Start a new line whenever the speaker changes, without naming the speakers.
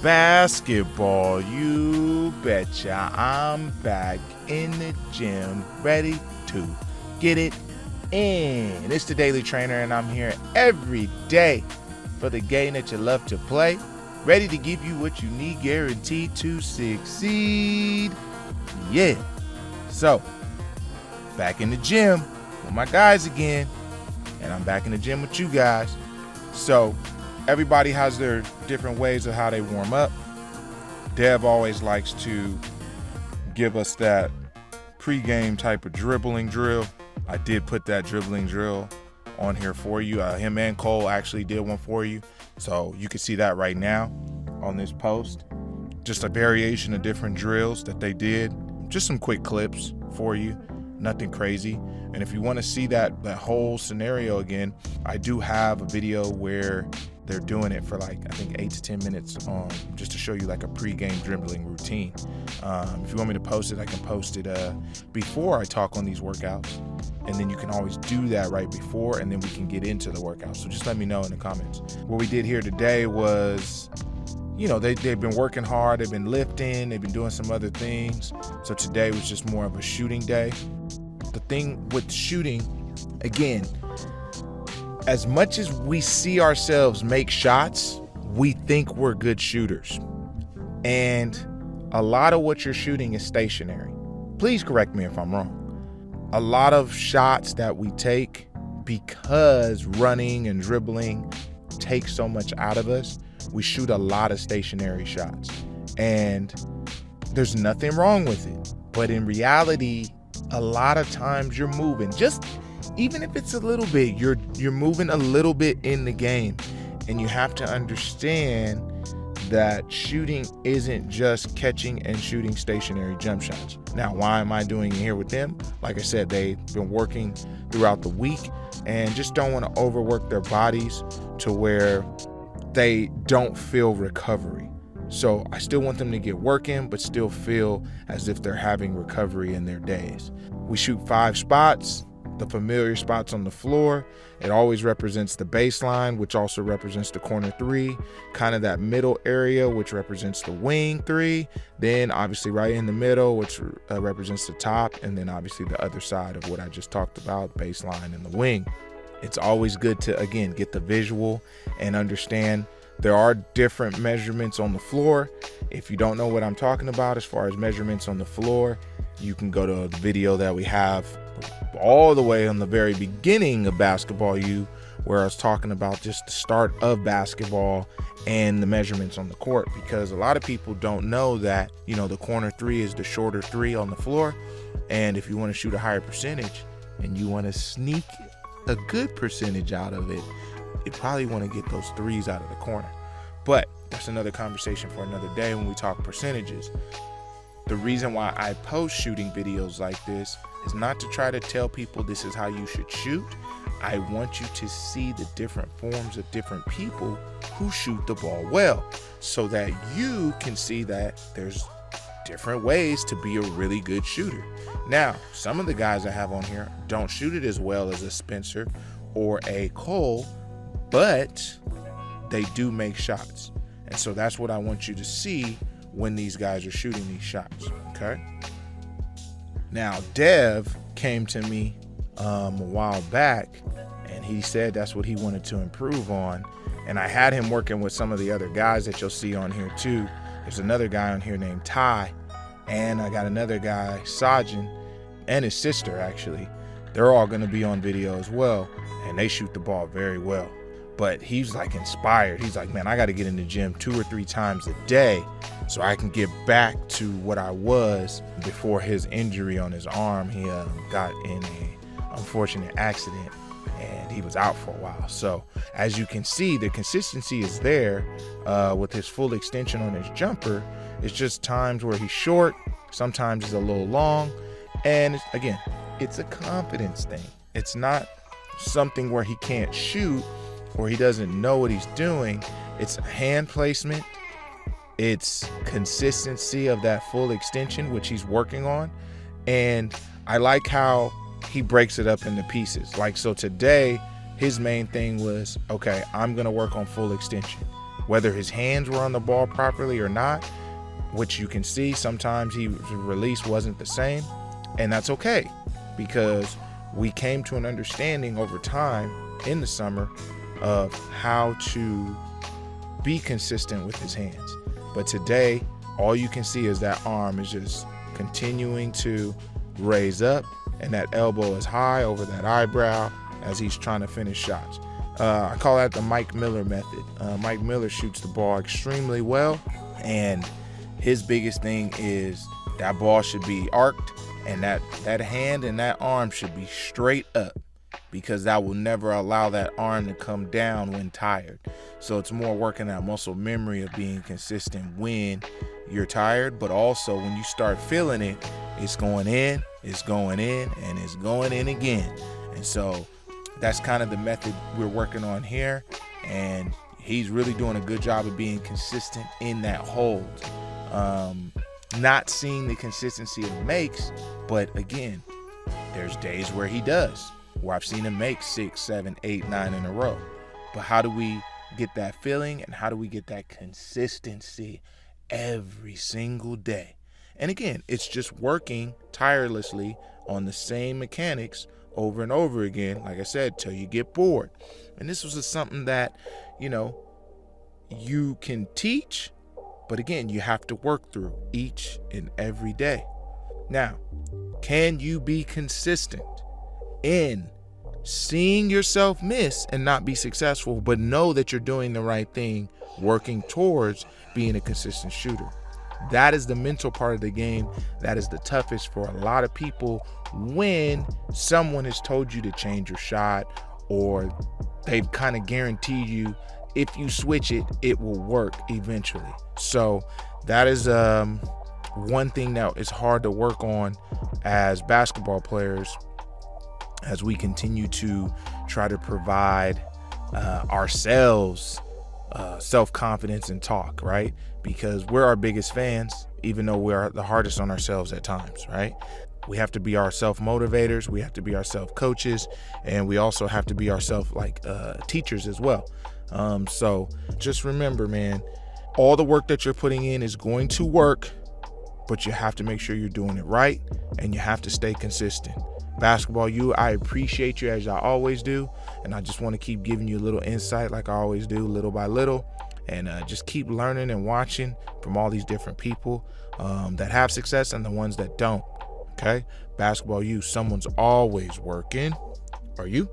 Basketball, you betcha. I'm back in the gym, ready to get it in. It's the Daily Trainer, and I'm here every day for the game that you love to play, ready to give you what you need, guaranteed to succeed. Yeah. So, back in the gym with my guys again, and I'm back in the gym with you guys. So, everybody has their different ways of how they warm up. Dev always likes to give us that pregame type of dribbling drill. I did put that dribbling drill on here for you. Him and Cole actually did one for you. So you can see that right now on this post. Just a variation of different drills that they did. Just some quick clips for you. Nothing crazy. And if you want to see that whole scenario again, I do have a video where they're doing it for like, I think 8 to 10 minutes just to show you like a pregame dribbling routine. If you want me to post it, I can post it before I talk on these workouts. And then you can always do that right before, and then we can get into the workout. So just let me know in the comments. What we did here today was, they've been working hard, they've been lifting, they've been doing some other things. So today was just more of a shooting day. The thing with shooting, again, as much as we see ourselves make shots, we think we're good shooters. And a lot of what you're shooting is stationary. Please correct me if I'm wrong. A lot of shots that we take, because running and dribbling takes so much out of us, we shoot a lot of stationary shots. And there's nothing wrong with it. But in reality, a lot of times you're moving. Just even if it's a little bit, you're moving a little bit in the game. And you have to understand that shooting isn't just catching and shooting stationary jump shots. Now, why am I doing it here with them? Like I said, they've been working throughout the week and just don't want to overwork their bodies to where they don't feel recovery. So I still want them to get working, but still feel as if they're having recovery in their days. We shoot 5 spots. The familiar spots on the floor. It always represents the baseline, which also represents the corner 3, kind of that middle area, which represents the wing 3, then obviously right in the middle, which represents the top, and then obviously the other side of what I just talked about, baseline and the wing. It's always good to, again, get the visual and understand there are different measurements on the floor. If you don't know what I'm talking about as far as measurements on the floor, you can go to the video that we have all the way on the very beginning of Basketball U, where I was talking about just the start of basketball and the measurements on the court, because a lot of people don't know that, the corner 3 is the shorter 3 on the floor. And if you want to shoot a higher percentage and you want to sneak a good percentage out of it, you probably want to get those 3s out of the corner. But that's another conversation for another day when we talk percentages. The reason why I post shooting videos like this is not to try to tell people this is how you should shoot. I want you to see the different forms of different people who shoot the ball well, so that you can see that there's different ways to be a really good shooter. Now, some of the guys I have on here don't shoot it as well as a Spencer or a Cole, but they do make shots. And so that's what I want you to see when these guys are shooting these shots, okay? Now, Dev came to me a while back, and he said that's what he wanted to improve on. And I had him working with some of the other guys that you'll see on here too. There's another guy on here named Ty, and I got another guy, Sajin, and his sister, actually. They're all going to be on video as well, and they shoot the ball very well. But he's like inspired. He's like, man, I got to get in the gym 2 or 3 times a day so I can get back to what I was before his injury on his arm. He got in a unfortunate accident and he was out for a while. So as you can see, the consistency is there with his full extension on his jumper. It's just times where he's short, sometimes he's a little long. And again, it's a confidence thing. It's not something where he can't shoot or he doesn't know what he's doing. It's hand placement. It's consistency of that full extension, which he's working on. And I like how he breaks it up into pieces. Like, so today, his main thing was, okay, I'm going to work on full extension. whether his hands were on the ball properly or not, which you can see sometimes his release wasn't the same. And that's okay, because we came to an understanding over time in the summer of how to be consistent with his hands. But today, all you can see is that arm is just continuing to raise up, and that elbow is high over that eyebrow as he's trying to finish shots. I call that the Mike Miller method. Mike Miller shoots the ball extremely well, and his biggest thing is that ball should be arced, and that hand and that arm should be straight up, because that will never allow that arm to come down when tired. So it's more working that muscle memory of being consistent when you're tired, but also when you start feeling it, it's going in, it's going in, and it's going in again. And so that's kind of the method we're working on here, and he's really doing a good job of being consistent in that hold. Not seeing the consistency it makes, but again, there's days where he does, where I've seen him make 6, 7, 8, 9 in a row. But how do we get that feeling, and how do we get that consistency every single day? And again, it's just working tirelessly on the same mechanics over and over again, like I said, till you get bored. And this was something that, you can teach, but again, you have to work through each and every day. Now, can you be consistent in seeing yourself miss and not be successful, but know that you're doing the right thing, working towards being a consistent shooter? That is the mental part of the game that is the toughest for a lot of people when someone has told you to change your shot, or they've kind of guaranteed you if you switch it, it will work eventually. So that is one thing that is hard to work on as basketball players, as we continue to try to provide ourselves self-confidence and talk, right? Because we're our biggest fans, even though we're the hardest on ourselves at times, right? We have to be our self-motivators, we have to be our self-coaches, and we also have to be our teachers as well. So just remember, man, all the work that you're putting in is going to work, but you have to make sure you're doing it right, and you have to stay consistent. Basketball U, I appreciate you as I always do, and I just want to keep giving you a little insight like I always do, little by little, and just keep learning and watching from all these different people that have success and the ones that don't. Okay? Basketball U, someone's always working. Are you?